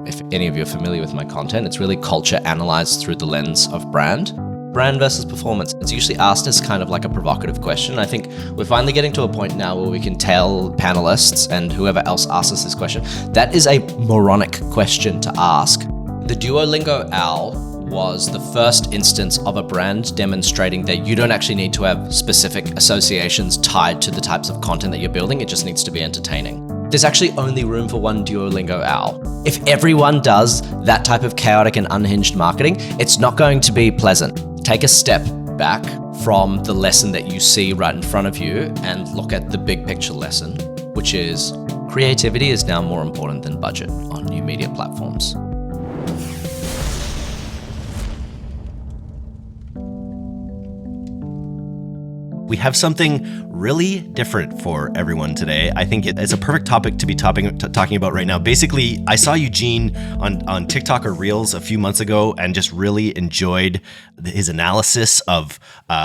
If any of you are familiar with my content, it's really culture analyzed through the lens of brand. Brand versus performance. It's usually asked as kind of like a provocative question. I think we're finally getting to a point now where we can tell panelists and whoever else asks us this question, that is a moronic question to ask. The Duolingo owl was the first instance of a brand demonstrating that you don't actually need to have specific associations tied to the types of content that you're building. It just needs to be entertaining. There's actually only room for one Duolingo owl. If everyone does that type of chaotic and unhinged marketing, it's not going to be pleasant. Take a step back from the lesson that you see right in front of you and look at the big picture lesson, which is creativity is now more important than budget on new media platforms. We have something really different for everyone today. I think it's a perfect topic to be talking about right now. Basically, I saw Eugene on TikTok or Reels a few months ago and just really enjoyed his analysis of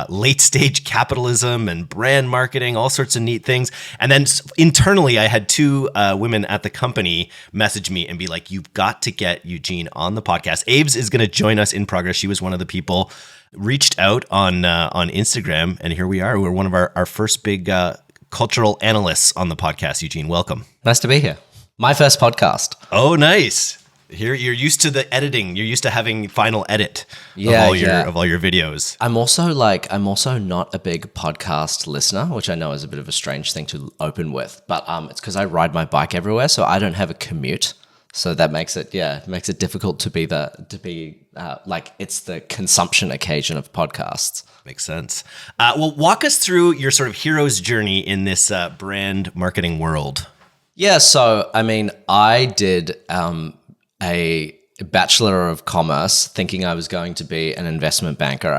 late stage capitalism and brand marketing, all sorts of neat things. And then internally, I had two women at the company message me and be like, you've got to get Eugene on the podcast. Aves is going to join us in progress. She was one of the people reached out on Instagram, and here we are. We're one of our first big cultural analysts on the podcast. Eugene, welcome. Nice to be here. My first podcast. Oh, nice. Here you're used to the editing. You're used to having final edit of all your videos. I'm also not a big podcast listener, which I know is a bit of a strange thing to open with, but it's because I ride my bike everywhere, so I don't have a commute. So that makes it difficult to be it's the consumption occasion of podcasts. Makes sense. Well, walk us through your sort of hero's journey in this brand marketing world. Yeah, so I mean, I did a Bachelor of Commerce thinking I was going to be an investment banker.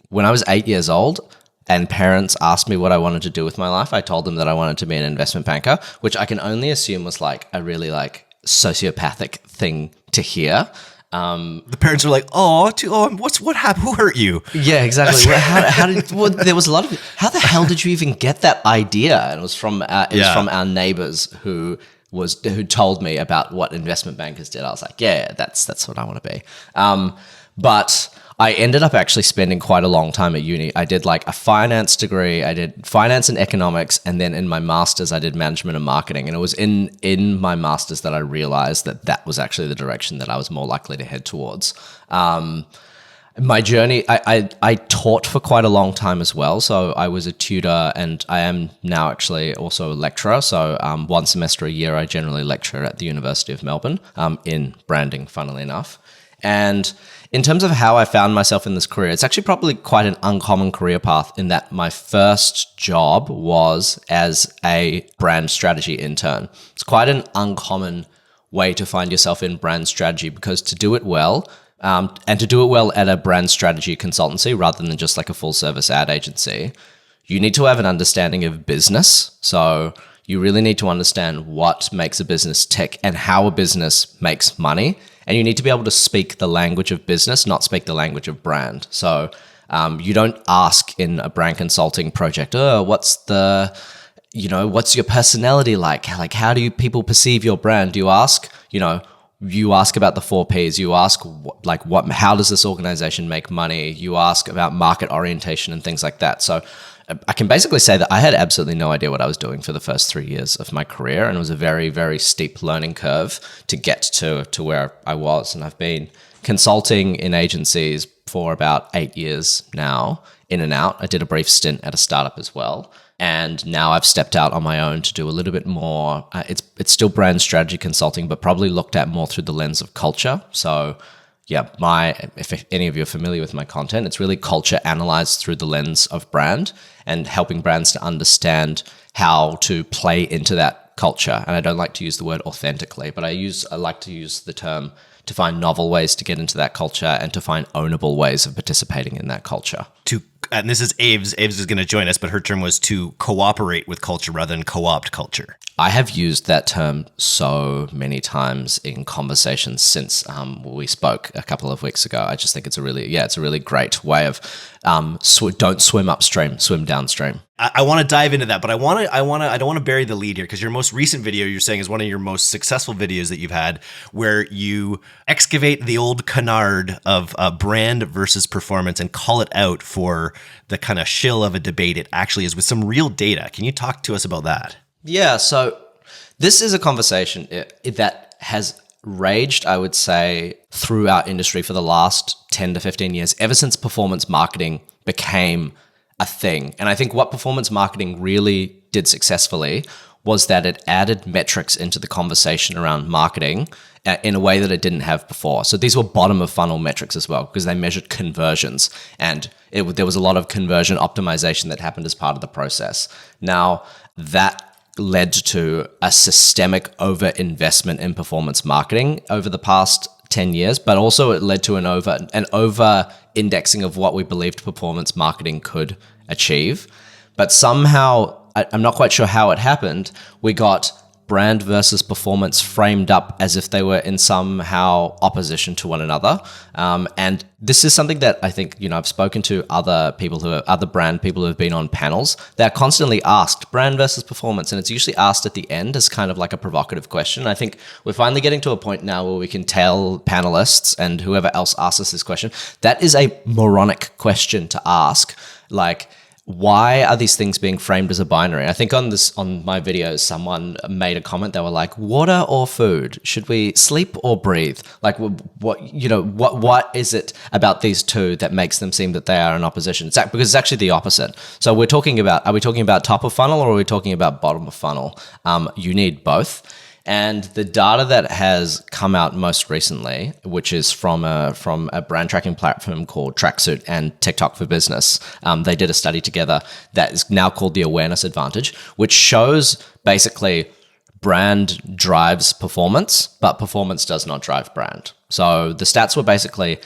When I was 8 years old and parents asked me what I wanted to do with my life, I told them that I wanted to be an investment banker, which I can only assume was like a really sociopathic thing to hear. The parents were like, what happened? Who hurt you? Yeah, exactly. There was a lot of, how the hell did you even get that idea? And it was from our neighbors who told me about what investment bankers did. I was like, yeah, that's what I want to be. But I ended up actually spending quite a long time at uni. I did like a finance degree. I did finance and economics. And then in my master's, I did management and marketing. And it was in my master's that I realized that was actually the direction that I was more likely to head towards. My journey, I taught for quite a long time as well. So I was a tutor and I am now actually also a lecturer. So one semester a year, I generally lecture at the University of Melbourne in branding, funnily enough. And in terms of how I found myself in this career, it's actually probably quite an uncommon career path in that my first job was as a brand strategy intern. It's quite an uncommon way to find yourself in brand strategy because to do it well, and to do it well at a brand strategy consultancy rather than just like a full service ad agency, you need to have an understanding of business. So you really need to understand what makes a business tick and how a business makes money. And you need to be able to speak the language of business, not speak the language of brand. So you don't ask in a brand consulting project, what's your personality like? Like, how do people perceive your brand? You ask about the 4 Ps. You ask how does this organization make money? You ask about market orientation and things like that. So I can basically say that I had absolutely no idea what I was doing for the first 3 years of my career. And it was a very, very steep learning curve to get to where I was. And I've been consulting in agencies for about 8 years now, in and out. I did a brief stint at a startup as well. And now I've stepped out on my own to do a little bit more. It's still brand strategy consulting, but probably looked at more through the lens of culture. So yeah, if any of you are familiar with my content, it's really culture analyzed through the lens of brand and helping brands to understand how to play into that culture. And I don't like to use the word authentically, but I like to use the term to find novel ways to get into that culture and to find ownable ways of participating in that culture. And this is Aves. Aves is going to join us, but her term was to cooperate with culture rather than co-opt culture. I have used that term so many times in conversations since we spoke a couple of weeks ago. I just think it's a really great way of don't swim upstream, swim downstream. I want to dive into that, but I don't want to bury the lead here, because your most recent video, you're saying, is one of your most successful videos that you've had, where you excavate the old canard of brand versus performance and call it out for the kind of shill of a debate it actually is, with some real data. Can you talk to us about that? Yeah, so this is a conversation that has raged, I would say, through our industry for the last 10 to 15 years, ever since performance marketing became a thing. And I think what performance marketing really did successfully was that it added metrics into the conversation around marketing in a way that it didn't have before. So these were bottom of funnel metrics as well, because they measured conversions, and there was a lot of conversion optimization that happened as part of the process. Now, that led to a systemic overinvestment in performance marketing over the past 10 years, but also it led to an over indexing of what we believed performance marketing could achieve. But somehow, I'm not quite sure how it happened, we got brand versus performance framed up as if they were in somehow opposition to one another. And this is something that I think, I've spoken to other brand people who have been on panels. They're constantly asked brand versus performance, and it's usually asked at the end as kind of like a provocative question. I think we're finally getting to a point now where we can tell panelists and whoever else asks us this question, that is a moronic question to ask. Like, why are these things being framed as a binary? I think on my videos, someone made a comment. They were like, water or food? Should we sleep or breathe? Like, what is it about these two that makes them seem that they are in opposition? Because it's actually the opposite. So are we talking about top of funnel, or are we talking about bottom of funnel? You need both. And the data that has come out most recently, which is from a brand tracking platform called Tracksuit and TikTok for Business, they did a study together that is now called the Awareness Advantage, which shows basically brand drives performance, but performance does not drive brand. So the stats were basically,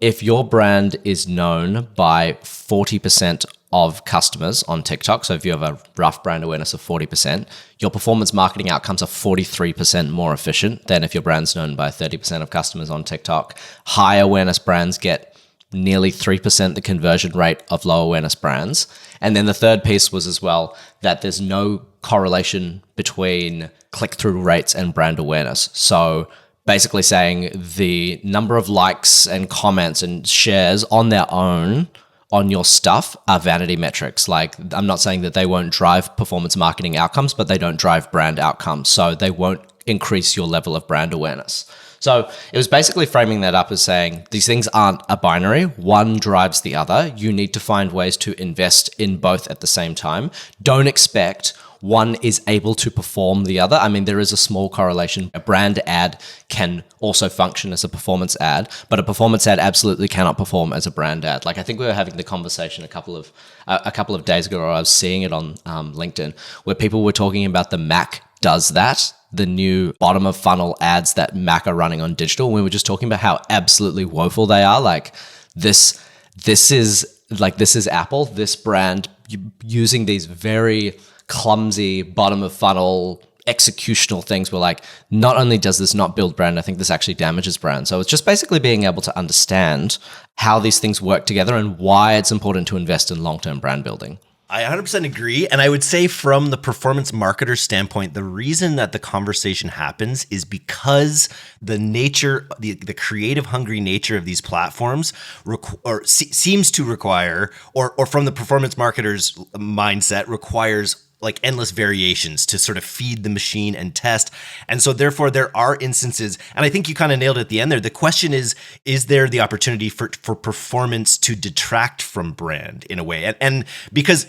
if your brand is known by 40% of customers on TikTok, so if you have a rough brand awareness of 40%, your performance marketing outcomes are 43% more efficient than if your brand's known by 30% of customers on TikTok. High awareness brands get nearly 3% the conversion rate of low awareness brands. And then the third piece was as well that there's no correlation between click-through rates and brand awareness. So basically saying the number of likes and comments and shares on their own on your stuff are vanity metrics. Like, I'm not saying that they won't drive performance marketing outcomes, but they don't drive brand outcomes. So they won't increase your level of brand awareness. So it was basically framing that up as saying these things aren't a binary. One drives the other. You need to find ways to invest in both at the same time. Don't expect one is able to perform the other. I mean, there is a small correlation. A brand ad can also function as a performance ad, but a performance ad absolutely cannot perform as a brand ad. Like, I think we were having the conversation a couple of days ago, or I was seeing it on LinkedIn, where people were talking about the Mac does that, the new bottom of funnel ads that Mac are running on digital. We were just talking about how absolutely woeful they are. Like, this is Apple, this brand using these very clumsy bottom of funnel executional things. Were like, not only does this not build brand, I think this actually damages brand. So it's just basically being able to understand how these things work together and why it's important to invest in long-term brand building. I 100% agree. And I would say from the performance marketer standpoint, the reason that the conversation happens is because the nature, the creative hungry nature of these platforms seems to require, or from the performance marketer's mindset, requires like endless variations to sort of feed the machine and test. And so therefore there are instances, and I think you kind of nailed it at the end there. The question is there the opportunity for performance to detract from brand in a way? And because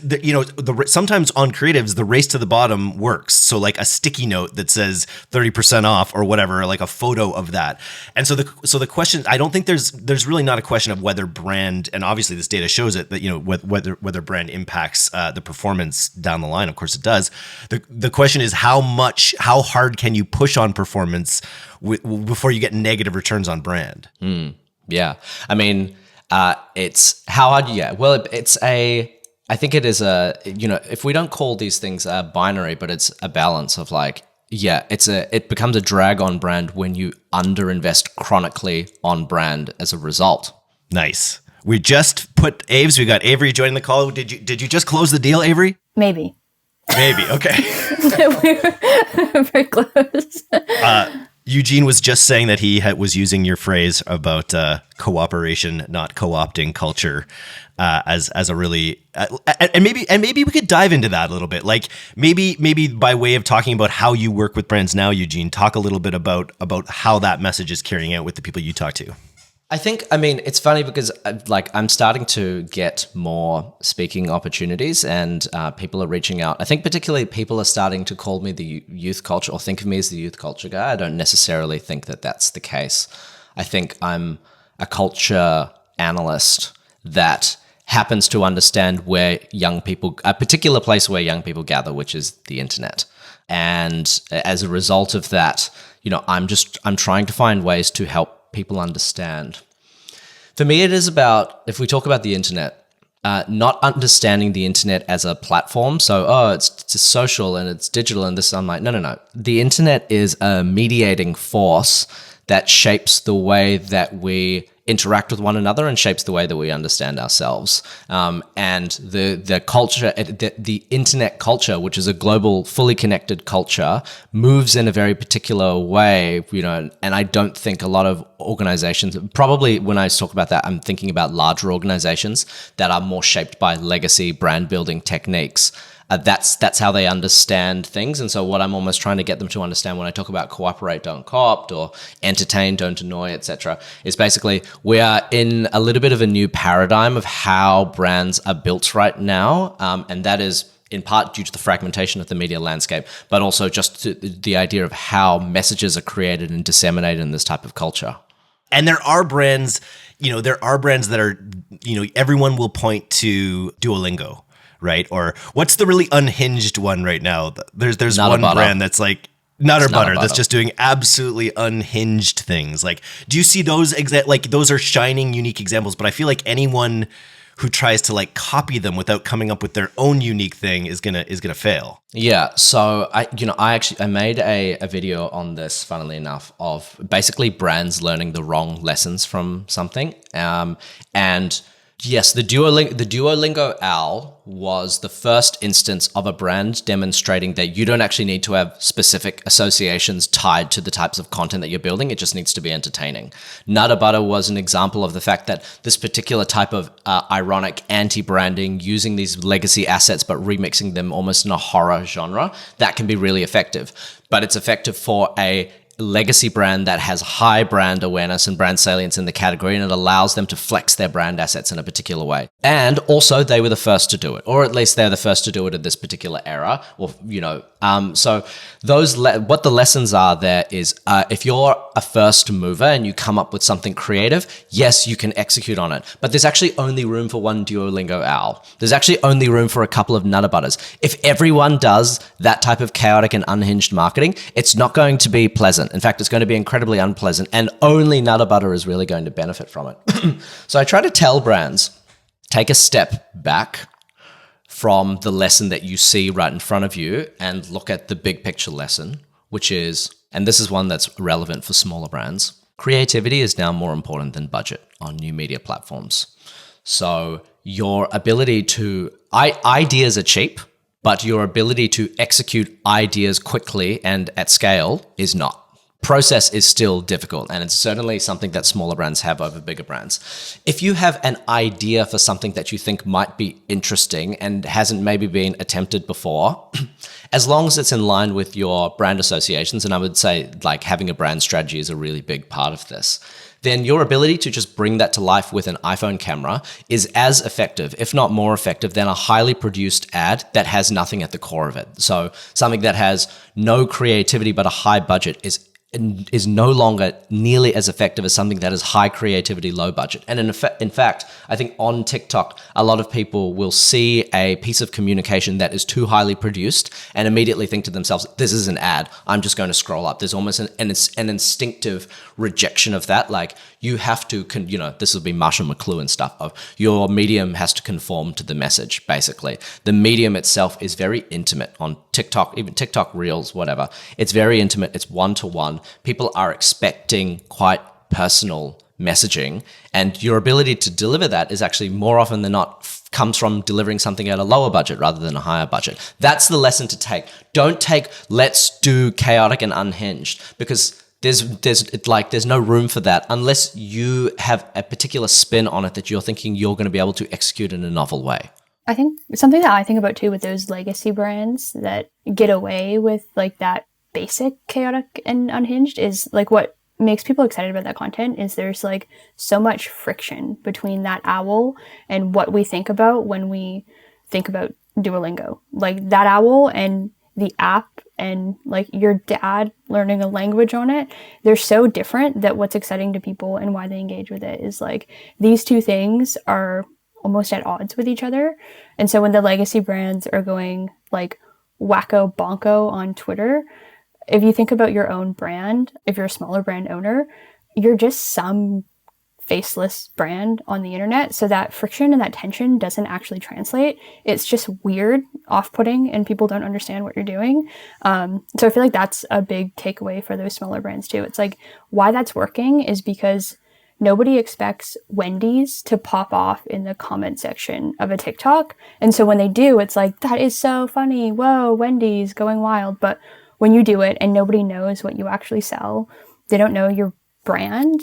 sometimes on creatives, the race to the bottom works. So like a sticky note that says 30% off or whatever, like a photo of that. And so the question, I don't think there's really not a question of whether brand, and obviously this data shows it, that, whether brand impacts the performance down the line. Of course it does. The question is how hard can you push on performance before you get negative returns on brand? Yeah. I mean, it's how hard. Yeah. Well, it's a I think it is if we don't call these things binary, but it's a balance of like, yeah, it becomes a drag on brand when you underinvest chronically on brand as a result. Nice. We just put Aves. We got Avery joining the call. Did you just close the deal, Avery? Maybe. Okay. We're very close. Eugene was just saying that he was using your phrase about cooperation, not co-opting culture, as a really and maybe we could dive into that a little bit. Like maybe by way of talking about how you work with brands now, Eugene, talk a little bit about how that message is carrying out with the people you talk to. I mean, it's funny because I'm starting to get more speaking opportunities and people are reaching out. I think particularly people are starting to call me the youth culture or think of me as the youth culture guy. I don't necessarily think that that's the case. I think I'm a culture analyst that happens to understand where young people, a particular place where young people gather, which is the internet. And as a result of that, I'm trying to find ways to help people understand. For me, it is about, if we talk about the internet, not understanding the internet as a platform. So, it's just social and it's digital and this. I'm like, no. The internet is a mediating force that shapes the way that we interact with one another and shapes the way that we understand ourselves. And the culture, the internet culture, which is a global, fully connected culture, moves in a very particular way, and I don't think a lot of organizations, probably when I talk about that, I'm thinking about larger organizations that are more shaped by legacy brand building techniques. That's how they understand things. And so what I'm almost trying to get them to understand when I talk about cooperate, don't co-opt, or entertain, don't annoy, etc., is basically we are in a little bit of a new paradigm of how brands are built right now. And that is in part due to the fragmentation of the media landscape, but also just the idea of how messages are created and disseminated in this type of culture. And there are brands, that are, everyone will point to Duolingo. Right? Or what's the really unhinged one right now? There's one brand that's like Nutter Butter that's just doing absolutely unhinged things. Like, do you see those those are shining, unique examples? But I feel like anyone who tries to like copy them without coming up with their own unique thing is gonna fail. Yeah. So I made a video on this, funnily enough, of basically brands learning the wrong lessons from something, and yes, the Duolingo OWL was the first instance of a brand demonstrating that you don't actually need to have specific associations tied to the types of content that you're building. It just needs to be entertaining. Nutter Butter was an example of the fact that this particular type of ironic anti-branding, using these legacy assets but remixing them almost in a horror genre, that can be really effective. But it's effective for a legacy brand that has high brand awareness and brand salience in the category, and it allows them to flex their brand assets in a particular way. And also they were the first to do it, or at least they're the first to do it at this particular era. Or, so what the lessons are there is, if you're a first mover and you come up with something creative, yes, you can execute on it, but there's actually only room for one Duolingo OWL. There's actually only room for a couple of Nutter Butters. If everyone does that type of chaotic and unhinged marketing, it's not going to be pleasant. In fact, it's going to be incredibly unpleasant, and only Nutter Butter is really going to benefit from it. So I try to tell brands, take a step back from the lesson that you see right in front of you and look at the big picture lesson, which is, and this is one that's relevant for smaller brands, creativity is now more important than budget on new media platforms. So your ability to, ideas are cheap, but your ability to execute ideas quickly and at scale is not. Process is still difficult, and it's certainly something that smaller brands have over bigger brands. If you have an idea for something that you think might be interesting and hasn't maybe been attempted before, as long as it's in line with your brand associations, and I would say like having a brand strategy is a really big part of this, then your ability to just bring that to life with an iPhone camera is as effective, if not more effective, than a highly produced ad that has nothing at the core of it. So something that has no creativity but a high budget is is no longer nearly as effective as something that is high creativity, low budget. And in fact, I think on TikTok, a lot of people will see a piece of communication that is too highly produced and immediately think to themselves, this is an ad. I'm just going to scroll up. There's almost an instinctive rejection of that. Like, you have to, this will be Marshall McLuhan stuff of your medium has to conform to the message, basically. The medium itself is very intimate on TikTok, even TikTok Reels, whatever. It's very intimate. It's one-to-one. People are expecting quite personal messaging, and your ability to deliver that is actually more often than not comes from delivering something at a lower budget rather than a higher budget. That's the lesson to take. Don't take, let's do chaotic and unhinged, because there's no room for that unless you have a particular spin on it that you're thinking you're going to be able to execute in a novel way. I think something that I think about too with those legacy brands that get away with like that basic chaotic and unhinged is like what makes people excited about that content is there's like so much friction between that owl and what we think about when we think about Duolingo. Like that owl and the app and like your dad learning a language on it, they're so different that what's exciting to people and why they engage with it is like these two things are almost at odds with each other. And so when the legacy brands are going like wacko bonko on Twitter, if you think about your own brand, if you're a smaller brand owner, you're just some faceless brand on the internet. So that friction and that tension doesn't actually translate. It's just weird, off-putting, and people don't understand what you're doing. So I feel like that's a big takeaway for those smaller brands too. It's like why that's working is because nobody expects Wendy's to pop off in the comment section of a TikTok. And so when they do, it's like, that is so funny. Whoa, Wendy's going wild. But when you do it and nobody knows what you actually sell, they don't know your brand,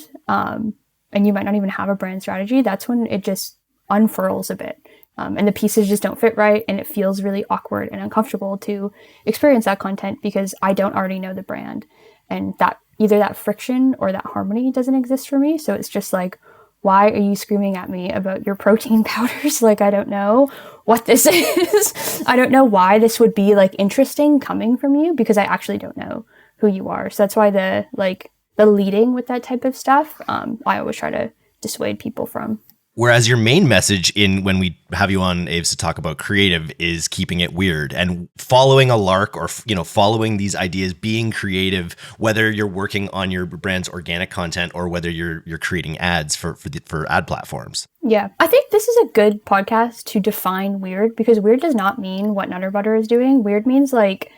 and you might not even have a brand strategy, that's when it just unfurls a bit. And the pieces just don't fit right, and it feels really awkward and uncomfortable to experience that content because I don't already know the brand. And that either that friction or that harmony doesn't exist for me. So it's just like, why are you screaming at me about your protein powders? Like, I don't know what this is. I don't know why this would be like interesting coming from you because I actually don't know who you are. So that's why the leading with that type of stuff, I always try to dissuade people from. Whereas your main message when we have you on, Aves, to talk about creative is keeping it weird and following a lark or, following these ideas, being creative, whether you're working on your brand's organic content or whether you're creating ads for ad platforms. Yeah, I think this is a good podcast to define weird because weird does not mean what Nutter Butter is doing. Weird means like,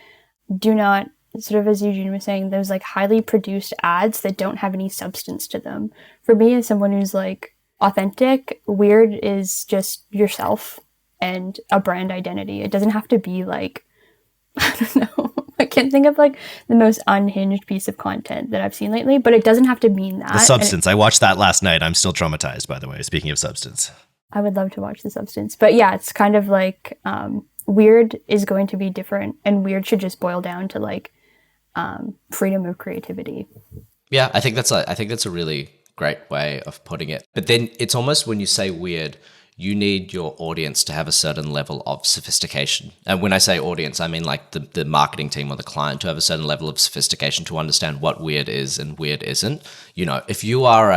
do not, sort of as Eugene was saying, those like highly produced ads that don't have any substance to them. For me, as someone who's like, authentic, weird is just yourself and a brand identity. It doesn't have to be like, I don't know, I can't think of like the most unhinged piece of content that I've seen lately, but it doesn't have to mean that. The Substance. I watched that last night. I'm still traumatized, by the way, speaking of Substance. I would love to watch The Substance. But yeah, it's kind of like weird is going to be different, and weird should just boil down to like freedom of creativity. Yeah, I think that's a really great way of putting it. But then it's almost when you say weird, you need your audience to have a certain level of sophistication. And when I say audience, I mean like the marketing team or the client to have a certain level of sophistication to understand what weird is and weird isn't. If you are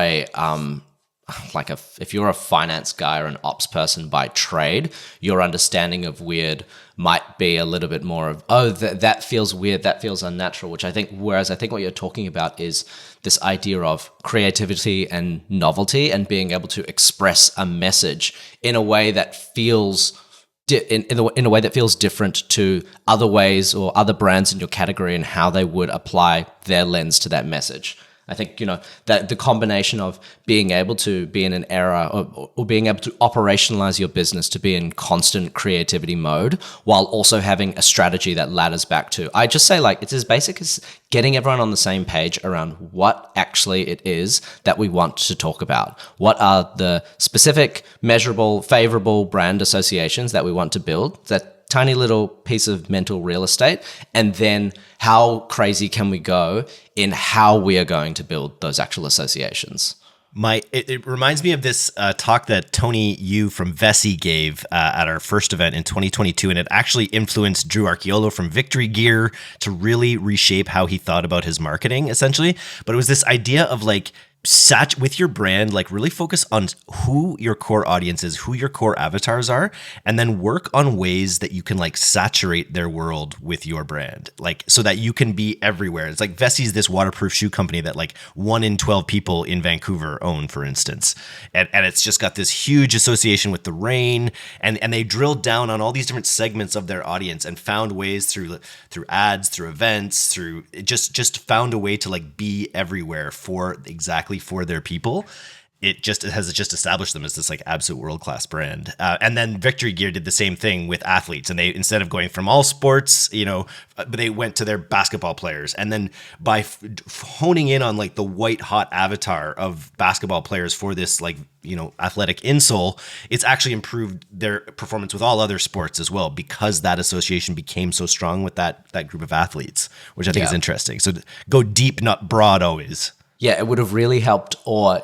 if you're a finance guy or an ops person by trade, your understanding of weird might be a little bit more of, that feels weird, that feels unnatural, whereas I think what you're talking about is this idea of creativity and novelty and being able to express a message in a way that feels in a way that feels different to other ways or other brands in your category and how they would apply their lens to that message. I think, that the combination of being able to be in an era or being able to operationalize your business to be in constant creativity mode while also having a strategy that ladders back to, I just say like, it's as basic as getting everyone on the same page around what actually it is that we want to talk about. What are the specific, measurable, favorable brand associations that we want to build that tiny little piece of mental real estate, and then how crazy can we go in how we are going to build those actual associations? It reminds me of this talk that Tony Yu from Vessi gave at our first event in 2022, and it actually influenced Drew Archiolo from Victory Gear to really reshape how he thought about his marketing, essentially. But it was this idea of like, with your brand, like really focus on who your core audience is, who your core avatars are, and then work on ways that you can like saturate their world with your brand, like so that you can be everywhere. It's like Vessi's this waterproof shoe company that like 1 in 12 people in Vancouver own, for instance. And it's just got this huge association with the rain, and they drilled down on all these different segments of their audience and found ways through ads, through events, through just found a way to like be everywhere for their people. It has established them as this like absolute world-class brand. And then Victory Gear did the same thing with athletes. And they, instead of going from all sports, they went to their basketball players. And then by honing in on like the white hot avatar of basketball players for this like, athletic insole, it's actually improved their performance with all other sports as well, because that association became so strong with that group of athletes, which I think is interesting. So go deep, not broad always. Yeah, it would have really helped, or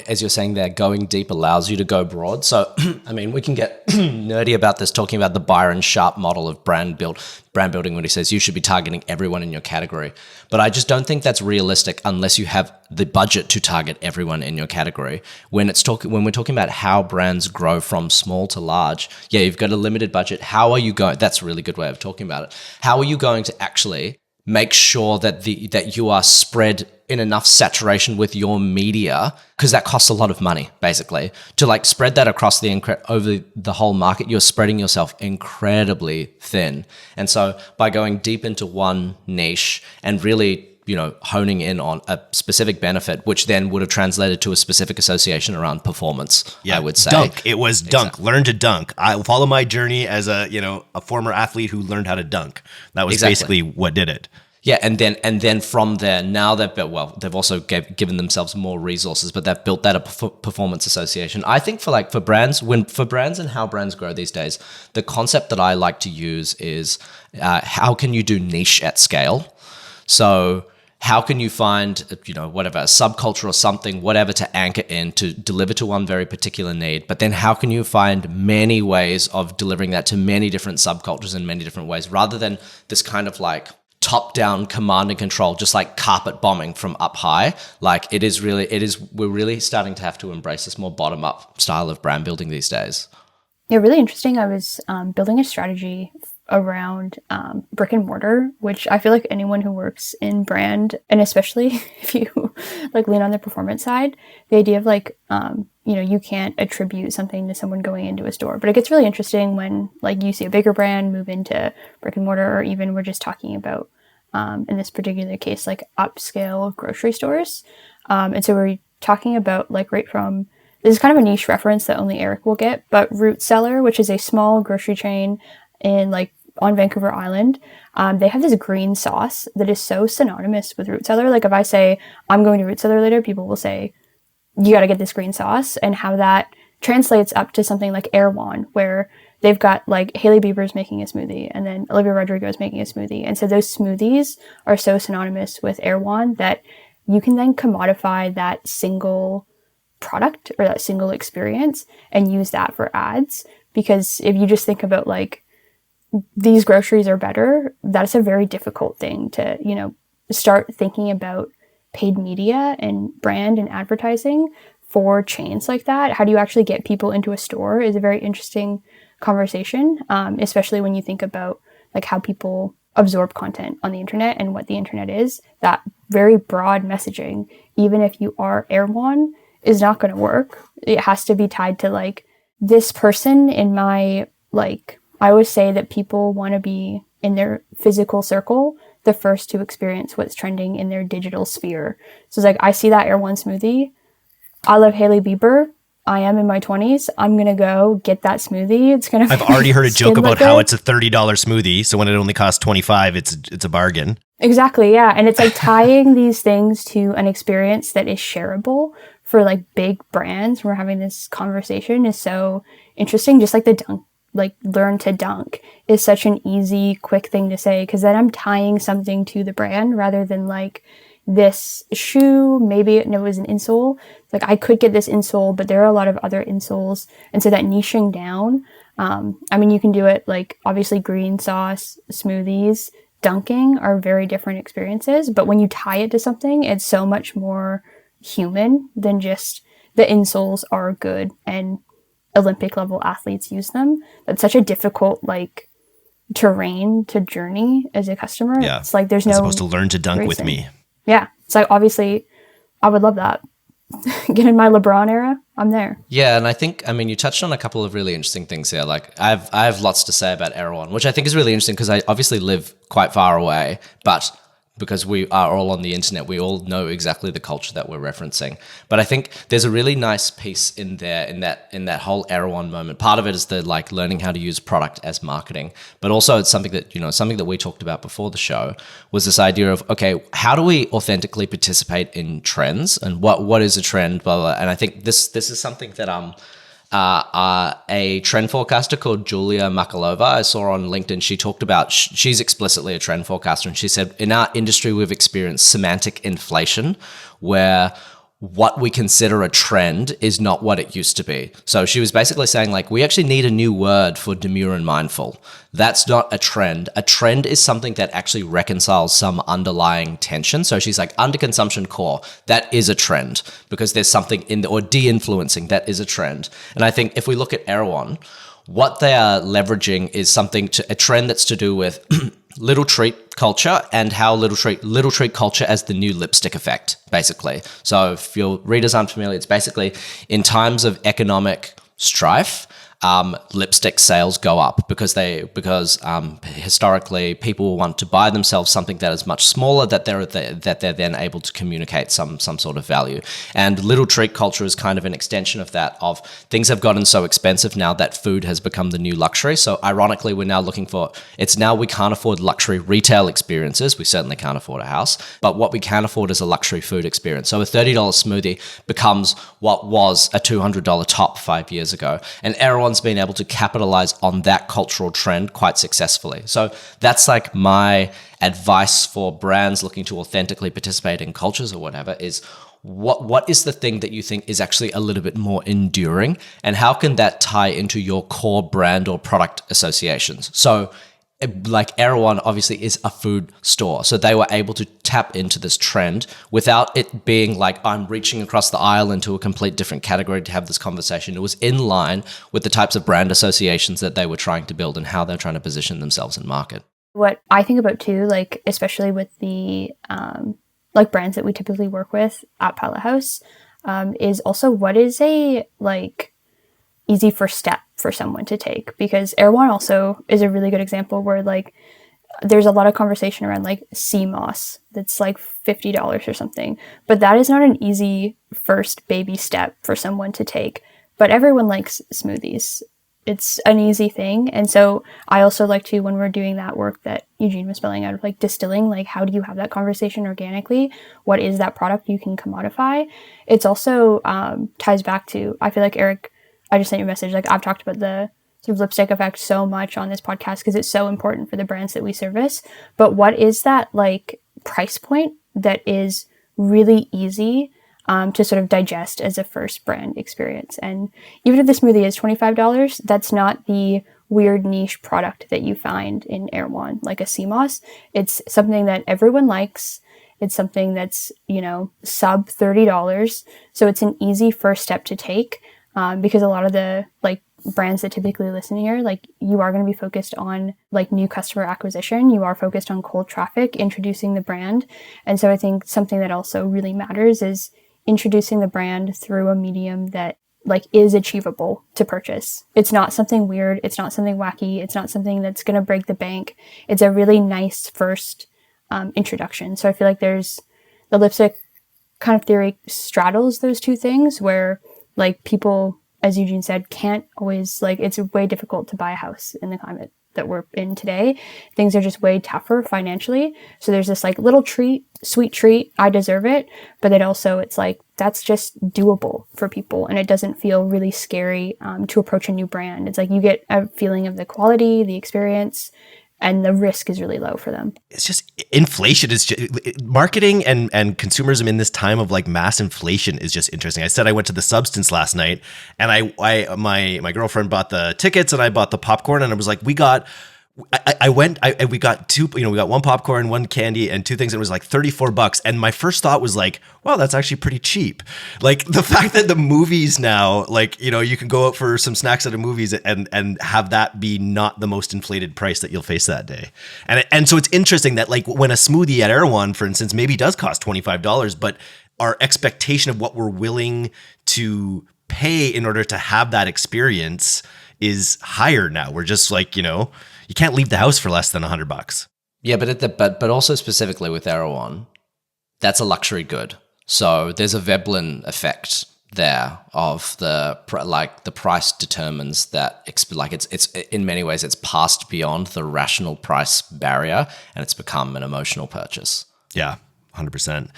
as you're saying there, going deep allows you to go broad. So, I mean, we can get nerdy about this, talking about the Byron Sharp model of brand building when he says you should be targeting everyone in your category. But I just don't think that's realistic unless you have the budget to target everyone in your category. When we're talking about how brands grow from small to large, yeah, you've got a limited budget. How are you going? That's a really good way of talking about it. How are you going to actually make sure that you are spread in enough saturation with your media, because that costs a lot of money, basically, to like spread that across over the whole market. You're spreading yourself incredibly thin. And so by going deep into one niche and really, honing in on a specific benefit, which then would have translated to a specific association around performance, I would say. Dunk. It was dunk. Exactly. Learn to dunk. I follow my journey as a former athlete who learned how to dunk. That was basically what did it. Yeah, and then from there, now they've also given themselves more resources, but they've built that a performance association. I think for brands and how brands grow these days, the concept that I like to use is how can you do niche at scale? So how can you find, whatever, a subculture or something, whatever, to anchor in, to deliver to one very particular need? But then how can you find many ways of delivering that to many different subcultures in many different ways, rather than this kind of like top-down command and control, just like carpet bombing from up high? Like we're really starting to have to embrace this more bottom-up style of brand building these days. Yeah, really interesting. I was building a strategy around brick and mortar, which I feel like anyone who works in brand, and especially if you like lean on the performance side, the idea of like, you can't attribute something to someone going into a store, but it gets really interesting when like you see a bigger brand move into brick and mortar, or even we're just talking about, in this particular case, like upscale grocery stores. And so we're talking about like right from, this is kind of a niche reference that only Eric will get, but Root Cellar, which is a small grocery chain on Vancouver Island, they have this green sauce that is so synonymous with Root Cellar. Like if I say I'm going to Root Cellar later, people will say you got to get this green sauce, and how that translates up to something like Erewhon, where they've got like Hailey Bieber's making a smoothie, and then Olivia Rodrigo's making a smoothie, and so those smoothies are so synonymous with Erewhon that you can then commodify that single product or that single experience and use that for ads. Because if you just think about like, these groceries are better, that's a very difficult thing to, start thinking about paid media and brand and advertising for chains like that. How do you actually get people into a store is a very interesting conversation, especially when you think about like how people absorb content on the internet and what the internet is. That very broad messaging, even if you are Erewhon, is not going to work. It has to be tied to like this person in my like, I always say that people want to be in their physical circle the first to experience what's trending in their digital sphere. So it's like, I see that Erewhon smoothie. I love Hailey Bieber. I am in my 20s. I'm going to go get that smoothie. It's going to I've already heard a joke about how it's a $30 smoothie. So when it only costs $25, it's a bargain. Exactly. Yeah. And it's like tying these things to an experience that is shareable for like big brands. We're having this conversation is so interesting. Just like the dunk, like learn to dunk is such an easy, quick thing to say, because then I'm tying something to the brand rather than like, this shoe, maybe it was an insole. Like I could get this insole, but there are a lot of other insoles. And so that niching down, I mean, you can do it like obviously green sauce, smoothies, dunking are very different experiences. But when you tie it to something, it's so much more human than just the insoles are good and Olympic level athletes use them. That's such a difficult like terrain to journey as a customer. Yeah. It's like there's I'm no supposed to learn to dunk with reason. me. Yeah. It's like obviously I would love that. Get in my LeBron era, I'm there. Yeah, and I think, I mean, you touched on a couple of really interesting things here. Like, I have lots to say about Erewhon, which I think is really interesting because I obviously live quite far away, but because we are all on the internet, we all know exactly the culture that we're referencing. But I think there's a really nice piece in there in that whole Erewhon moment. Part of it is the like learning how to use product as marketing, but also it's something that, you know, something that we talked about before the show was this idea of, okay, how do we authentically participate in trends and what is a trend, blah, blah. And I think this is something that a trend forecaster called Julia Makalova, I saw on LinkedIn, she talked about, she's explicitly a trend forecaster, and she said, in our industry, we've experienced semantic inflation, where what we consider a trend is not what it used to be. So she was basically saying, like, we actually need a new word for demure and mindful. That's not a trend. A trend is something that actually reconciles some underlying tension. So she's like, underconsumption core, that is a trend because there's something in the, or de-influencing, that is a trend. And I think if we look at Erewhon, what they are leveraging is a trend that's to do with little treat culture and how little treat culture as the new lipstick effect, basically. So if your readers aren't familiar, it's basically in times of economic strife, lipstick sales go up because historically people want to buy themselves something that is much smaller that they're then able to communicate some sort of value. And little treat culture is kind of an extension of that. Of things have gotten so expensive now that food has become the new luxury. So ironically, we're now looking for we can't afford luxury retail experiences. We certainly can't afford a house, but what we can afford is a luxury food experience. So a $30 smoothie becomes what was a $200 top 5 years ago, and Erewhon's been able to capitalize on that cultural trend quite successfully. So that's like my advice for brands looking to authentically participate in cultures or whatever is what is the thing that you think is actually a little bit more enduring, and how can that tie into your core brand or product associations? So like Erewhon obviously is a food store, so they were able to tap into this trend without it being like I'm reaching across the aisle into a complete different category to have this conversation. It was in line with the types of brand associations that they were trying to build and how they're trying to position themselves in market. What I think about too, like especially with the like brands that we typically work with at Palette House, is also what is a like easy first step for someone to take, because Erewhon also is a really good example where like there's a lot of conversation around like sea moss that's like $50 or something, but that is not an easy first baby step for someone to take. But everyone likes smoothies. It's an easy thing. And so I also like to, when we're doing that work that Eugene was spelling out of like distilling, like how do you have that conversation organically? What is that product you can commodify? It's also ties back to, I feel like Eric, I just sent you a message. Like I've talked about the sort of lipstick effect so much on this podcast because it's so important for the brands that we service. But what is that like price point that is really easy to sort of digest as a first brand experience? And even if the smoothie is $25, that's not the weird niche product that you find in Erewhon, like a sea moss. It's something that everyone likes. It's something that's, you know, sub $30. So it's an easy first step to take. Because a lot of the like brands that typically listen here, like you are going to be focused on like new customer acquisition. You are focused on cold traffic, introducing the brand. And so I think something that also really matters is introducing the brand through a medium that like is achievable to purchase. It's not something weird. It's not something wacky. It's not something that's going to break the bank. It's a really nice first introduction. So I feel like there's the lipstick kind of theory straddles those two things where like people, as Eugene said, can't always, like, it's way difficult to buy a house in the climate that we're in today. Things are just way tougher financially. So there's this like little treat, sweet treat, I deserve it. But then also it's like, that's just doable for people. And it doesn't feel really scary to approach a new brand. It's like you get a feeling of the quality, the experience, and the risk is really low for them. It's just inflation is just, marketing and consumerism in this time of like mass inflation is just interesting. I said I went to the Substance last night, and my girlfriend bought the tickets and I bought the popcorn, and I was like, we got two, we got one popcorn, one candy, and two things. And it was like $34. And my first thought was like, wow, that's actually pretty cheap. Like the fact that the movies now, like, you can go out for some snacks at the movies and have that be not the most inflated price that you'll face that day. And so it's interesting that like when a smoothie at Erewhon, for instance, maybe does cost $25, but our expectation of what we're willing to pay in order to have that experience is higher now. We're just like, you can't leave the house for less than $100. Yeah, but also specifically with Erewhon, that's a luxury good. So there's a Veblen effect there of the price determines that it's in many ways it's passed beyond the rational price barrier and it's become an emotional purchase. Yeah, 100%.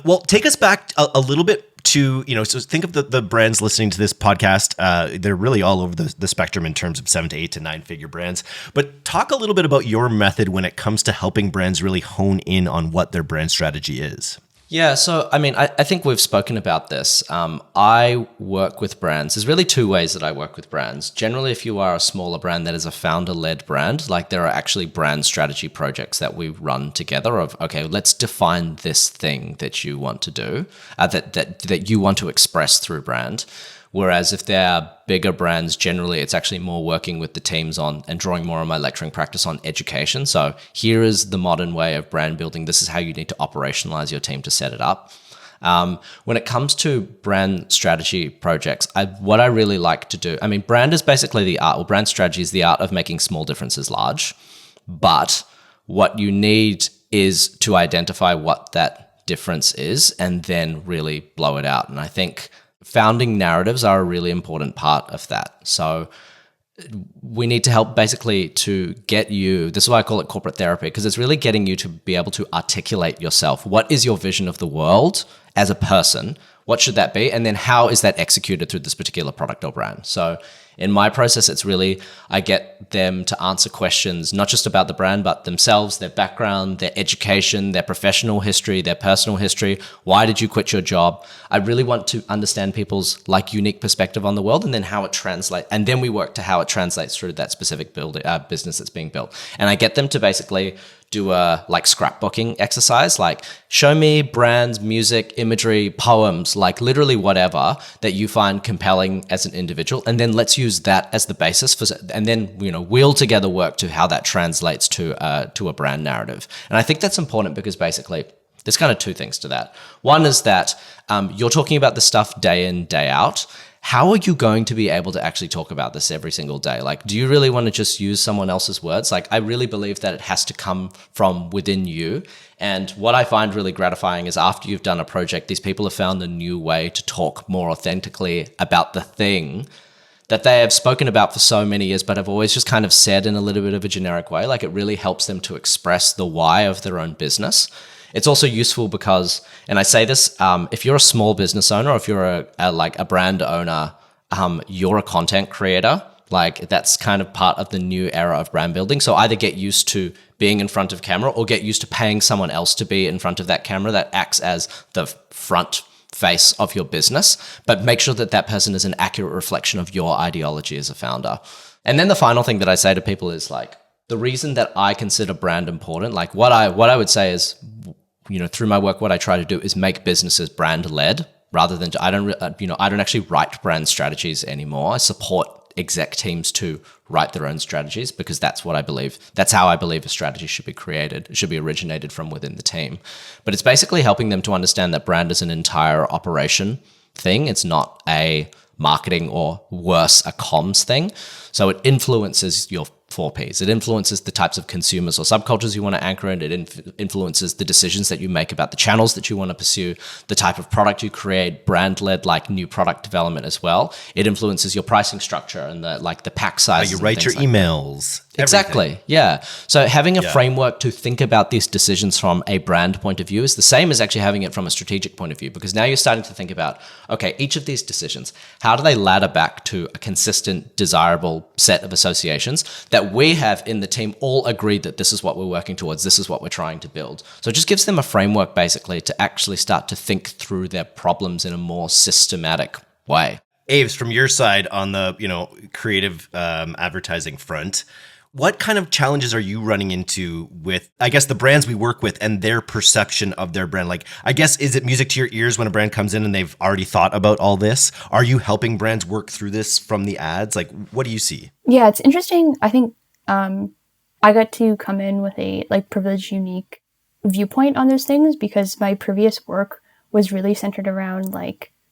Well, take us back a little bit to, so think of the brands listening to this podcast. They're really all over the spectrum in terms of 7 to 8 to 9 figure brands. But talk a little bit about your method when it comes to helping brands really hone in on what their brand strategy is. Yeah, so I mean, I think we've spoken about this. I work with brands. There's really two ways that I work with brands. Generally, if you are a smaller brand that is a founder-led brand, like there are actually brand strategy projects that we run together of, okay, let's define this thing that you want to do, that you want to express through brand. Whereas if they're bigger brands, generally it's actually more working with the teams on and drawing more on my lecturing practice on education. So here is the modern way of brand building. This is how you need to operationalize your team to set it up. When it comes to brand strategy projects, what I really like to do, I mean, brand is basically the art, or brand strategy is the art of making small differences large. But what you need is to identify what that difference is and then really blow it out. And I think founding narratives are a really important part of that. So we need to help basically to get you, this is why I call it corporate therapy, because it's really getting you to be able to articulate yourself. What is your vision of the world as a person? What should that be? And then how is that executed through this particular product or brand? So in my process, it's really, I get them to answer questions, not just about the brand, but themselves, their background, their education, their professional history, their personal history. Why did you quit your job? I really want to understand people's like unique perspective on the world and then how it translates. And then we work to how it translates through that specific business that's being built. And I get them to basically do a like scrapbooking exercise, like show me brands, music, imagery, poems, like literally whatever that you find compelling as an individual. And then let's use that as the basis for, and then, we'll together work to how that translates to a brand narrative. And I think that's important because basically there's kind of two things to that. One is that you're talking about the stuff day in, day out. How are you going to be able to actually talk about this every single day? Like, do you really want to just use someone else's words? Like, I really believe that it has to come from within you. And what I find really gratifying is after you've done a project, these people have found a new way to talk more authentically about the thing that they have spoken about for so many years, but have always just kind of said in a little bit of a generic way. Like, it really helps them to express the why of their own business. It's also useful because, and I say this, if you're a small business owner, or if you're a brand owner, you're a content creator. Like that's kind of part of the new era of brand building. So either get used to being in front of camera or get used to paying someone else to be in front of that camera that acts as the front face of your business, but make sure that that person is an accurate reflection of your ideology as a founder. And then the final thing that I say to people is like, the reason that I consider brand important, like what I would say is, through my work, what I try to do is make businesses brand led rather than, I don't actually write brand strategies anymore. I support exec teams to write their own strategies because that's how I believe a strategy should be created. It should be originated from within the team. But it's basically helping them to understand that brand is an entire operation thing. It's not a marketing or worse, a comms thing. So it influences your 4 Ps. It influences the types of consumers or subcultures you want to anchor in. It influences the decisions that you make about the channels that you want to pursue, the type of product you create, brand-led like new product development as well. It influences your pricing structure and the pack size. You write your emails. Exactly. Everything. Yeah. So having a framework to think about these decisions from a brand point of view is the same as actually having it from a strategic point of view, because now you're starting to think about, okay, each of these decisions, how do they ladder back to a consistent, desirable reliable set of associations that we have in the team all agreed that this is what we're working towards, this is what we're trying to build. So it just gives them a framework basically to actually start to think through their problems in a more systematic way. Aves, from your side on the creative advertising front, what kind of challenges are you running into with, I guess, the brands we work with and their perception of their brand? Like, I guess, is it music to your ears when a brand comes in and they've already thought about all this? Are you helping brands work through this from the ads? Like, what do you see? Yeah, it's interesting. I think I got to come in with a privileged, unique viewpoint on those things because my previous work was really centered around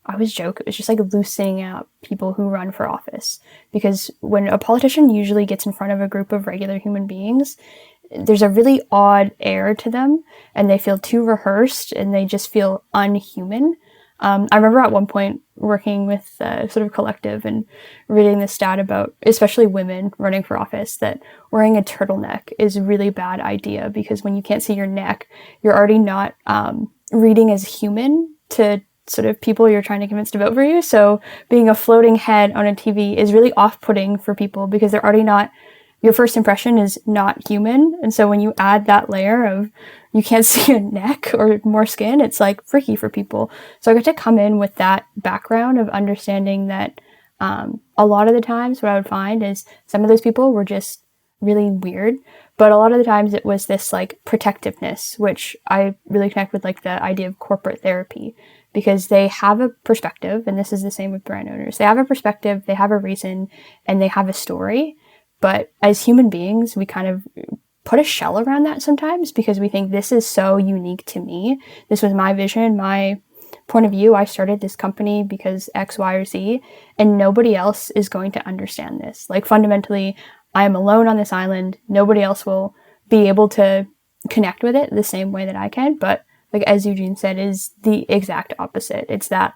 I always joke, it was just loosening out people who run for office. Because when a politician usually gets in front of a group of regular human beings, there's a really odd air to them, and they feel too rehearsed, and they just feel unhuman. I remember at one point working with a sort of collective and reading this stat about, especially women running for office, that wearing a turtleneck is a really bad idea because when you can't see your neck, you're already not reading as human to sort of people you're trying to convince to vote for you. So being a floating head on a TV is really off-putting for people because they're already not, your first impression is not human. And so when you add that layer of you can't see a neck or more skin, it's freaky for people. So I got to come in with that background of understanding that a lot of the times what I would find is some of those people were just really weird. But a lot of the times it was this protectiveness, which I really connect with the idea of corporate therapy. Because they have a perspective, and this is the same with brand owners. They have a perspective, they have a reason, and they have a story. But as human beings, we kind of put a shell around that sometimes because we think this is so unique to me. This was my vision, my point of view. I started this company because X, Y, or Z, and nobody else is going to understand this. Fundamentally, I am alone on this island. Nobody else will be able to connect with it the same way that I can. But as Eugene said, is the exact opposite. It's that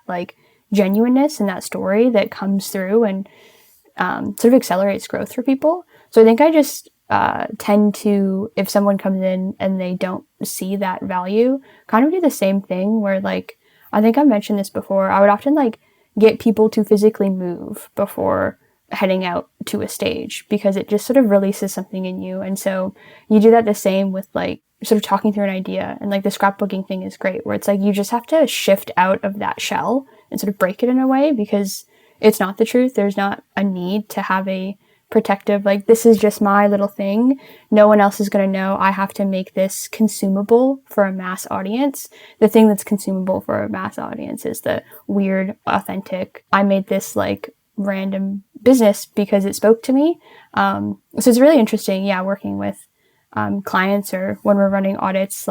genuineness and that story that comes through and sort of accelerates growth for people. So I think I just tend to, if someone comes in and they don't see that value, kind of do the same thing where I think I've mentioned this before. I would often get people to physically move before heading out to a stage because it just sort of releases something in you. And so you do that the same with sort of talking through an idea, and the scrapbooking thing is great where it's you just have to shift out of that shell and sort of break it in a way because it's not the truth. There's not a need to have a protective, this is just my little thing. No one else is going to know. I have to make this consumable for a mass audience. The thing that's consumable for a mass audience is the weird, authentic, I made this random business because it spoke to me. So it's really interesting, working with clients or when we're running audits,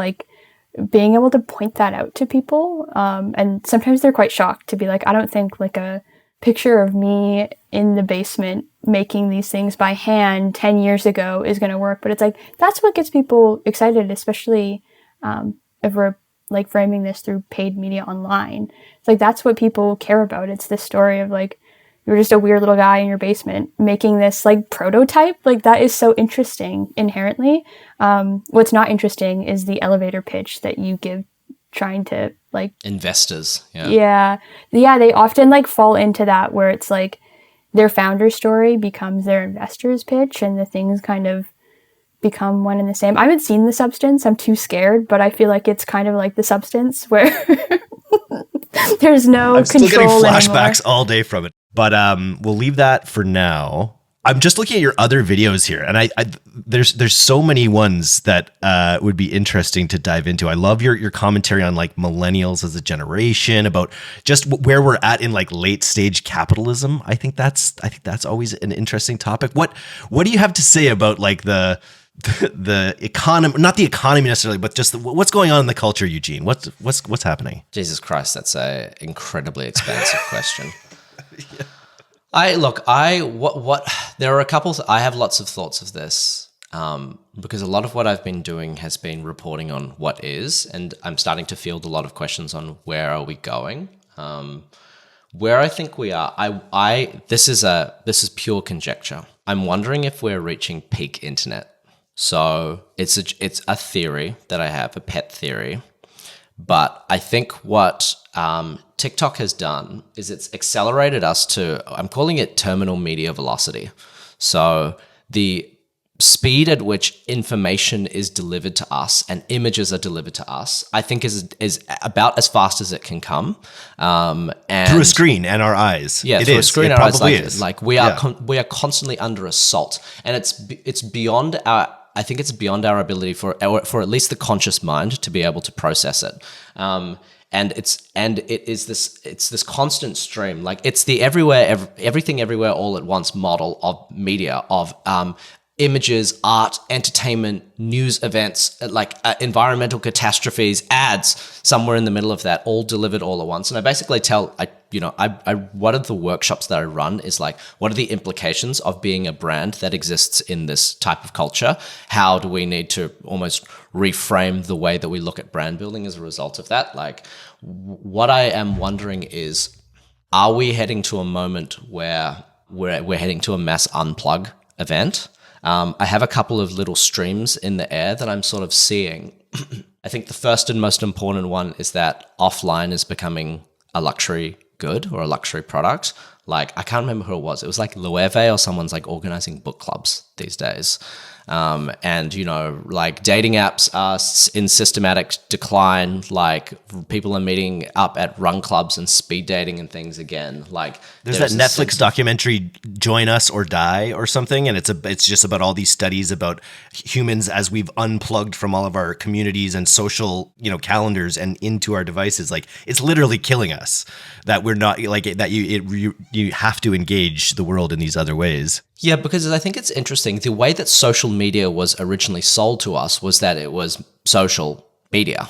being able to point that out to people. And sometimes they're quite shocked to be I don't think a picture of me in the basement making these things by hand 10 years ago is going to work. But it's that's what gets people excited, especially if we're framing this through paid media online. It's that's what people care about. It's this story of you're just a weird little guy in your basement making this prototype. That is so interesting inherently. What's not interesting is the elevator pitch that you give trying to investors. Yeah. They often fall into that where it's their founder story becomes their investor's pitch and the things kind of become one and the same. I haven't seen The Substance. I'm too scared, but I feel it's kind of The Substance where there's no I'm control still getting flashbacks anymore. all day from it. But we'll leave that for now. I'm just looking at your other videos here, and I there's so many ones that would be interesting to dive into. I love your commentary on millennials as a generation, about just where we're at in late stage capitalism. I think that's always an interesting topic. What do you have to say about the economy, not the economy necessarily, but just what's going on in the culture, Eugene? What's happening? Jesus Christ, that's a incredibly expansive question. Yeah. There are a couple, I have lots of thoughts of this because a lot of what I've been doing has been reporting on what is, and I'm starting to field a lot of questions on where are we going. Where I think we are, this is pure conjecture. I'm wondering if we're reaching peak internet. So it's a theory that I have, a pet theory. But I think what TikTok has done is it's accelerated us to, I'm calling it terminal media velocity. So the speed at which information is delivered to us and images are delivered to us, I think is about as fast as it can come. And through a screen and our eyes. Yeah, it through is. a screen it and our eyes. probably is. Like we are constantly under assault, and it's beyond our. I think it's beyond our ability for at least the conscious mind to be able to process it. And it's this constant stream. Like it's the everything everywhere all at once model of media, of images, art, entertainment, news events, like environmental catastrophes, ads, somewhere in the middle of that, all delivered all at once. And I basically one of the workshops that I run is like, what are the implications of being a brand that exists in this type of culture? How do we need to almost reframe the way that we look at brand building as a result of that? Like, what I am wondering is, are we heading to a moment where we're heading to a mass unplug event? I have a couple of little streams in the air that I'm sort of seeing. I think the first and most important one is that offline is becoming a luxury good or a luxury product. Like, I can't remember who it was. It was like Loewe or someone's like organizing book clubs these days. And, like dating apps are in systematic decline. Like people are meeting up at run clubs and speed dating and things again. Like there's that Netflix documentary, Join Us or Die or something. And it's just about all these studies about humans as we've unplugged from all of our communities and social, calendars and into our devices. Like it's literally killing us that we're not like that. You have to engage the world in these other ways. Yeah, because I think it's interesting. The way that social media was originally sold to us was that it was social media,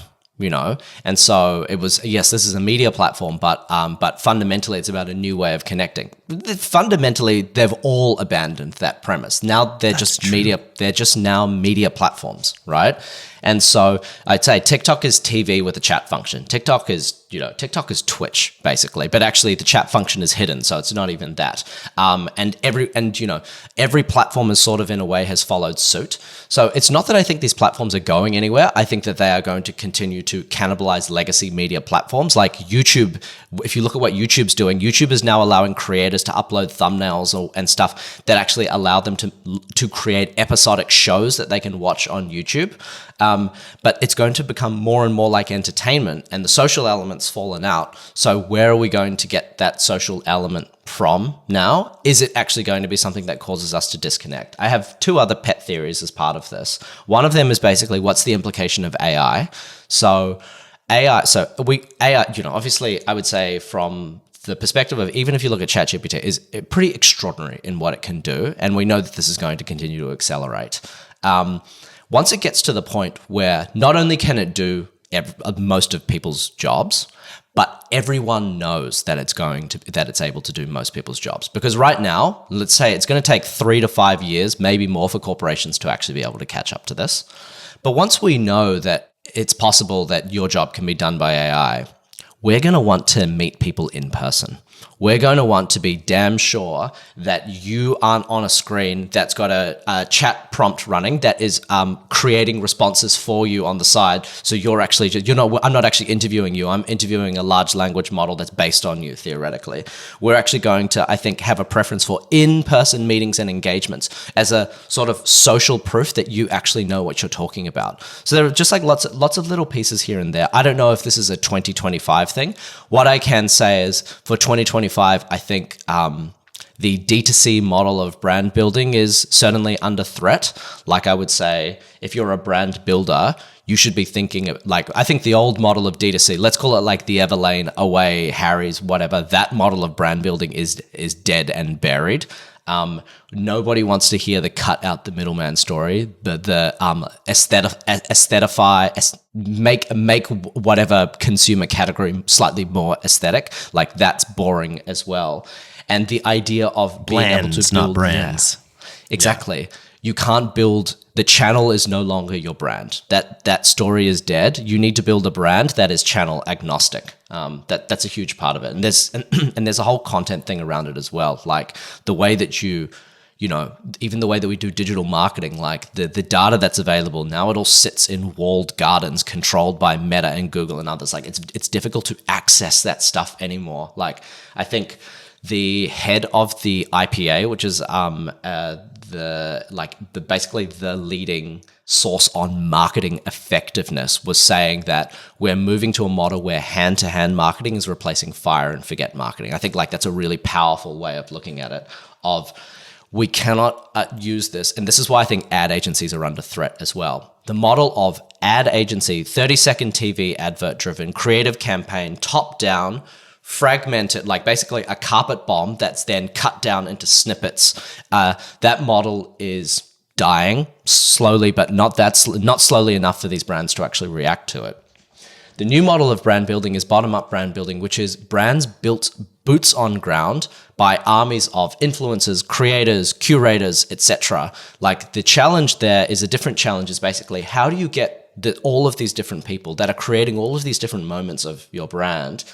and so it was, yes, this is a media platform, but fundamentally it's about a new way of connecting. Fundamentally, they've all abandoned that premise. Now they're media. They're just now media platforms, right? And so I'd say TikTok is TV with a chat function. TikTok is Twitch basically, but actually the chat function is hidden, so it's not even that. And every platform is sort of in a way has followed suit. So it's not that I think these platforms are going anywhere. I think that they are going to continue to cannibalize legacy media platforms like YouTube. If you look at what YouTube's doing, YouTube is now allowing creators to upload thumbnails and stuff that actually allow them to create episodic shows that they can watch on YouTube. But it's going to become more and more like entertainment, and the social element's fallen out. So where are we going to get that social element from now? Is it actually going to be something that causes us to disconnect? I have two other pet theories as part of this. One of them is basically, what's the implication of AI? So obviously I would say from the perspective of, even if you look at ChatGPT, is pretty extraordinary in what it can do. And we know that this is going to continue to accelerate. Once it gets to the point where not only can it do most of people's jobs, but everyone knows that it's able to do most people's jobs. Because right now, let's say it's going to take 3 to 5 years, maybe more, for corporations to actually be able to catch up to this. But once we know that it's possible that your job can be done by AI, we're going to want to meet people in person. We're going to want to be damn sure that you aren't on a screen that's got a chat prompt running that is creating responses for you on the side. So I'm not actually interviewing you. I'm interviewing a large language model that's based on you, theoretically. We're actually going to, I think, have a preference for in-person meetings and engagements as a sort of social proof that you actually know what you're talking about. So there are just like lots of little pieces here and there. I don't know if this is a 2025 thing. What I can say is for 2025, I think the D2C model of brand building is certainly under threat. Like I would say, if you're a brand builder, you should be thinking of, like, I think the old model of D2C, let's call it like the Everlane, Away, Harry's, whatever, that model of brand building is dead and buried. Nobody wants to hear the cut out the middleman story, aesthetify, make whatever consumer category slightly more aesthetic. Like that's boring as well. And the idea of being able to build, not brands. Yeah, exactly. Yeah. You can't build, the channel is no longer your brand. That story is dead. You need to build a brand that is channel agnostic. That's a huge part of it. And there's a whole content thing around it as well. Like the way that even the way that we do digital marketing, like the data that's available now, it all sits in walled gardens controlled by Meta and Google and others. Like it's difficult to access that stuff anymore. Like I think the head of the IPA, which is basically the leading source on marketing effectiveness, was saying that we're moving to a model where hand-to-hand marketing is replacing fire and forget marketing. I think that's a really powerful way of looking at it, of we cannot use this. And this is why I think ad agencies are under threat as well. The model of ad agency, 30-second TV advert-driven, creative campaign, top-down, fragmented, basically a carpet bomb that's then cut down into snippets. That model is dying slowly, but not slowly enough for these brands to actually react to it. The new model of brand building is bottom-up brand building, which is brands built boots on ground by armies of influencers, creators, curators, etc. The challenge there is a different challenge, is basically how do you get all of these different people that are creating all of these different moments of your brand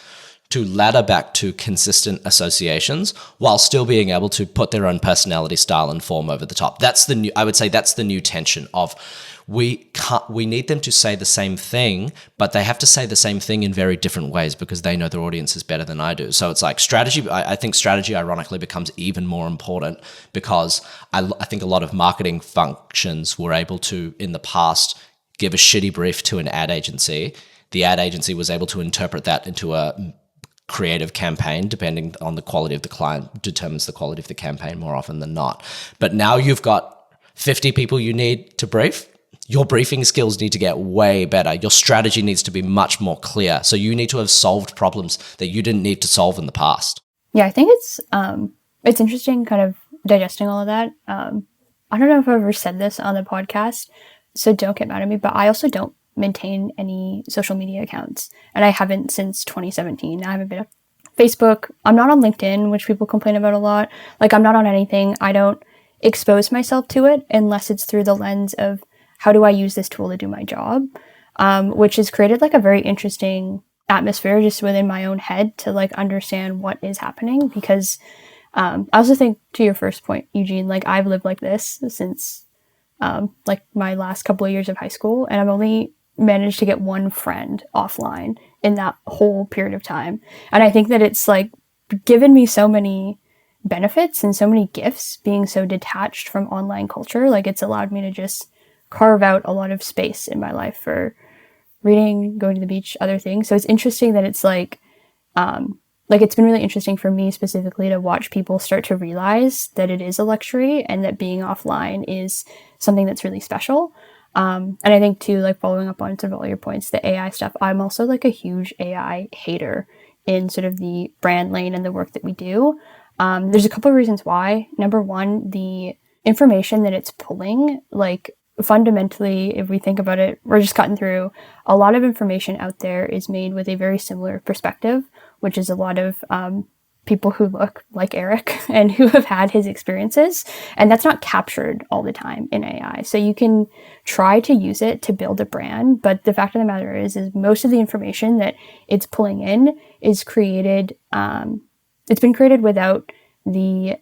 to ladder back to consistent associations while still being able to put their own personality, style, and form over the top. I would say that's the new tension of we need them to say the same thing, but they have to say the same thing in very different ways because they know their audiences better than I do. So it's strategy. I think strategy ironically becomes even more important because I think a lot of marketing functions were able to, in the past, give a shitty brief to an ad agency. The ad agency was able to interpret that into a creative campaign, depending on the quality of the client, determines the quality of the campaign more often than not. But now you've got 50 people you need to brief. Your briefing skills need to get way better. Your strategy needs to be much more clear. So you need to have solved problems that you didn't need to solve in the past. Yeah, I think it's interesting kind of digesting all of that. I don't know if I've ever said this on the podcast, so don't get mad at me, but I also don't maintain any social media accounts, and I haven't since 2017. I haven't been on Facebook. I'm not on LinkedIn, which people complain about a lot. I'm not on anything. I don't expose myself to it unless it's through the lens of how do I use this tool to do my job, which has created a very interesting atmosphere just within my own head to understand what is happening. Because I also think, to your first point, Eugene, I've lived like this since my last couple of years of high school, and I've only managed to get one friend offline in that whole period of time. And I think that it's given me so many benefits and so many gifts being so detached from online culture. It's allowed me to just carve out a lot of space in my life for reading, going to the beach, other things. So it's interesting that it's it's been really interesting for me specifically to watch people start to realize that it is a luxury and that being offline is something that's really special. And I think too, following up on sort of all your points, the AI stuff, I'm also a huge AI hater in sort of the brand lane and the work that we do. There's a couple of reasons why. Number one, the information that it's pulling, fundamentally, if we think about it, we're just cutting through a lot of information out there is made with a very similar perspective, which is a lot of people who look like Eric and who have had his experiences. And that's not captured all the time in AI. So you can try to use it to build a brand, but the fact of the matter is most of the information that it's pulling in is created, it's been created without the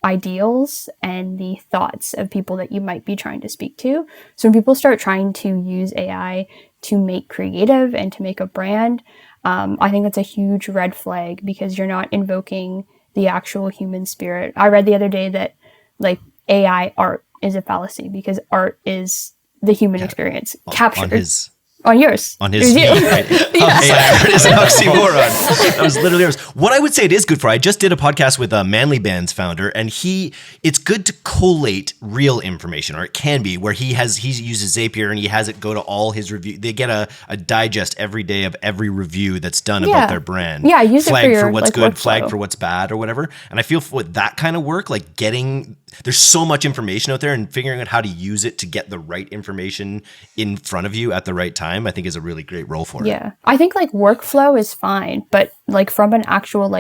ideals and the thoughts of people that you might be trying to speak to. So when people start trying to use AI to make creative and to make a brand, I think that's a huge red flag because you're not invoking the actual human spirit. I read the other day that AI art is a fallacy because art is the human experience captured. On yours. On his feed, right? AI art is an oxymoron. That was literally yours. What I would say it is good for, I just did a podcast with a Manly Band's founder, and it's good to collate real information, or it can be, where he uses Zapier and he has it go to all his review. They get a digest every day of every review that's done about their brand. Yeah, use it flag for your for what's good, workflow. flag for what's bad, or whatever. And I feel with that kind of work, there's so much information out there, and figuring out how to use it to get the right information in front of you at the right time, I think is a really great role for it. Yeah. I think workflow is fine, but from an actual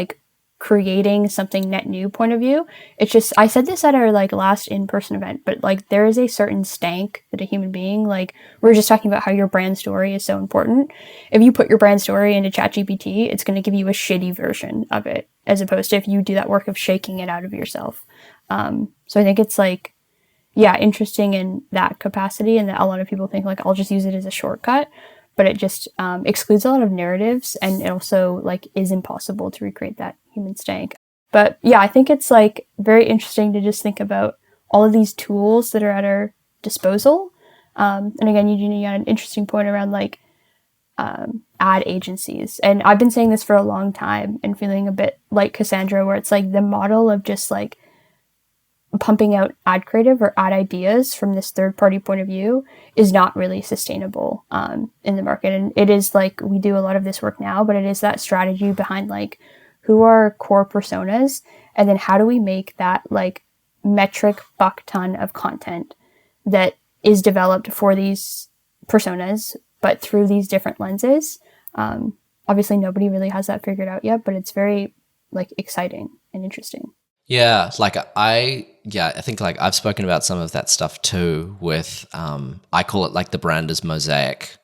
creating something net new point of view, it's just, I said this at our last in-person event, but there is a certain stank that a human being, we were just talking about how your brand story is so important. If you put your brand story into ChatGPT, it's going to give you a shitty version of it, as opposed to if you do that work of shaking it out of yourself. So I think it's interesting in that capacity, and that a lot of people think I'll just use it as a shortcut, but it just excludes a lot of narratives, and it also is impossible to recreate that human stank. But yeah, I think it's like very interesting to just think about all of these tools that are at our disposal. And again, Eugene, you had an interesting point around like ad agencies. And I've been saying this for a long time and feeling a bit like Cassandra, where it's like the model of just like pumping out ad creative or ad ideas from this third party point of view is not really sustainable in the market. And it is like, we do a lot of this work now, but it is that strategy behind like who are our core personas, and then how do we make that like metric buck ton of content that is developed for these personas, but through these different lenses. Obviously nobody really has that figured out yet, but it's very like exciting and interesting. Yeah, like I think like I've spoken about some of that stuff too with, I call it like the brand as mosaic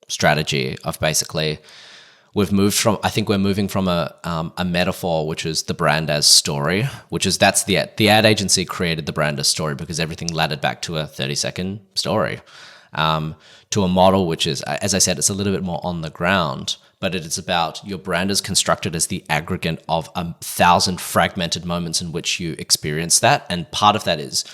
strategy of basically we're moving from a metaphor, which is the brand as story, which is the ad agency created the brand as story because everything laddered back to a 30-second story, to a model, which is, as I said, it's a little bit more on the ground, but it is about your brand is constructed as the aggregate of 1,000 fragmented moments in which you experience that. And part of that is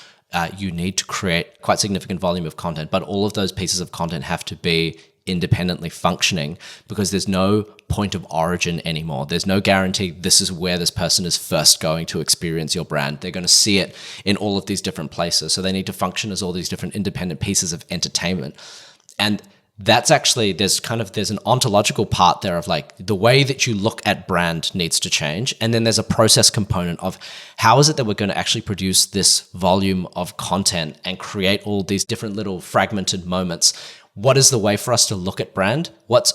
you need to create quite significant volume of content, but all of those pieces of content have to be independently functioning because there's no point of origin anymore. There's no guarantee this is where this person is first going to experience your brand. They're going to see it in all of these different places. So they need to function as all these different independent pieces of entertainment. And that's actually, there's an ontological part there of like the way that you look at brand needs to change. And then there's a process component of how is it that we're going to actually produce this volume of content and create all these different little fragmented moments. What is the way for us to look at brand? What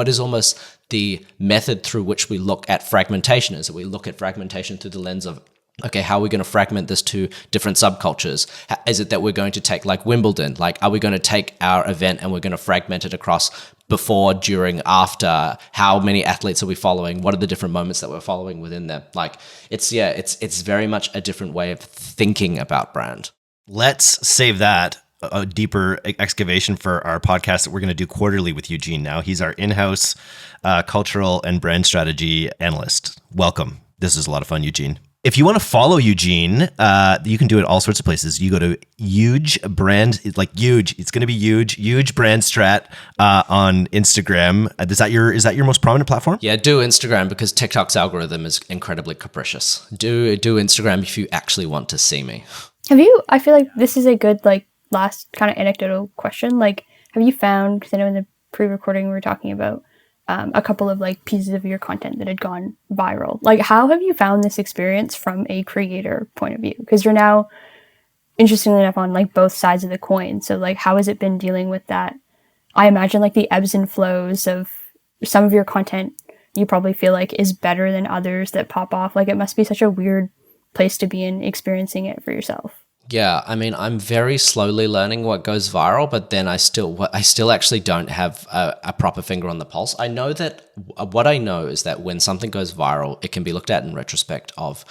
is almost the method through which we look at fragmentation? Is that we look at fragmentation through the lens of, okay, how are we going to fragment this to different subcultures? Is it that we're going to take like Wimbledon? Like, are we going to take our event and we're going to fragment it across before, during, after? How many athletes are we following? What are the different moments that we're following within them? Like, it's very much a different way of thinking about brand. Let's save that a deeper excavation for our podcast that we're going to do quarterly with Eugene now. He's our in-house cultural and brand strategy analyst. Welcome. This is a lot of fun, Eugene. If you want to follow Eugene, you can do it all sorts of places. You go to Huge Brand, it's like huge. It's going to be Huge Brand Strat on Instagram. Is that your most prominent platform? Yeah, do Instagram because TikTok's algorithm is incredibly capricious. Do Instagram if you actually want to see me. I feel like this is a good like last kind of anecdotal question. Like, have you found, because I know in the pre-recording we were talking about a couple of like pieces of your content that had gone viral. Like, how have you found this experience from a creator point of view? Because you're now, interestingly enough, on like both sides of the coin. So like, how has it been dealing with that? I imagine like the ebbs and flows of some of your content you probably feel like is better than others that pop off. Like, it must be such a weird place to be in experiencing it for yourself. Yeah, I mean, I'm very slowly learning what goes viral, but then I still actually don't have a proper finger on the pulse. I know that what I know is that when something goes viral, it can be looked at in retrospect of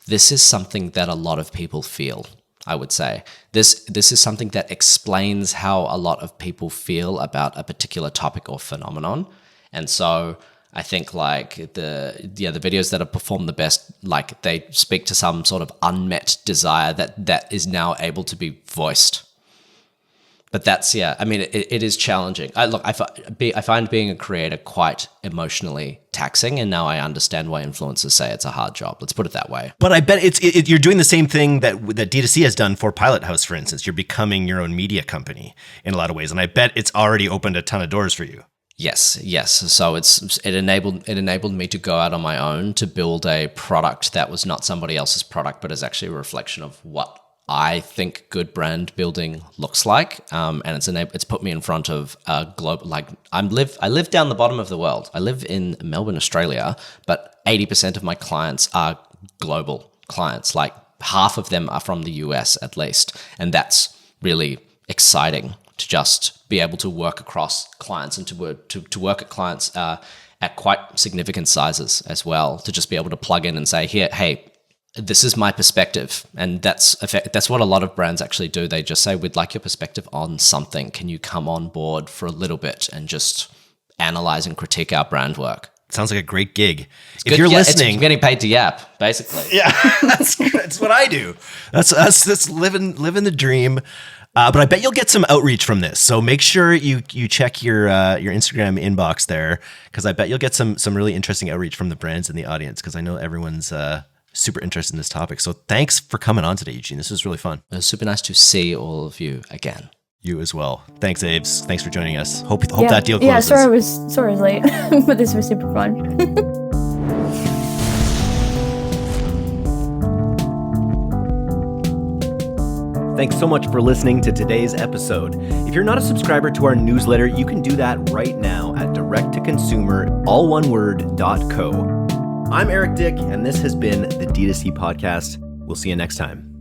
this is something that a lot of people feel. I would say this is something that explains how a lot of people feel about a particular topic or phenomenon, and so I think like the videos that have performed the best, like they speak to some sort of unmet desire that is now able to be voiced. But that's, I mean, it is challenging. I find being a creator quite emotionally taxing, and now I understand why influencers say it's a hard job. Let's put it that way. But I bet you're doing the same thing that D2C has done for Pilot House, for instance. You're becoming your own media company in a lot of ways, and I bet it's already opened a ton of doors for you. Yes. So it enabled me to go out on my own to build a product that was not somebody else's product, but is actually a reflection of what I think good brand building looks like. And it's put me in front of a global, like I live down the bottom of the world. I live in Melbourne, Australia, but 80% of my clients are global clients. Like half of them are from the US at least, and that's really exciting to just be able to work across clients and to work at clients at quite significant sizes as well, to just be able to plug in and say, here, hey, this is my perspective. And that's what a lot of brands actually do. They just say, we'd like your perspective on something. Can you come on board for a little bit and just analyze and critique our brand work? sounds like a great gig. If Good, you're yeah, listening, it's getting paid to yap, basically. yeah, that's what I do. That's living the dream. But I bet you'll get some outreach from this. So make sure you check your Instagram inbox there, because I bet you'll get some really interesting outreach from the brands in the audience, because I know everyone's super interested in this topic. So thanks for coming on today, Eugene. This was really fun. It was super nice to see all of you again. You as well. Thanks, Aves. Thanks for joining us. Hope that deal closes. Yeah, sorry I was late, but this was super fun. Thanks so much for listening to today's episode. If you're not a subscriber to our newsletter, you can do that right now at directtoconsumer.co. I'm Eric Dick, and this has been the D2C Podcast. We'll see you next time.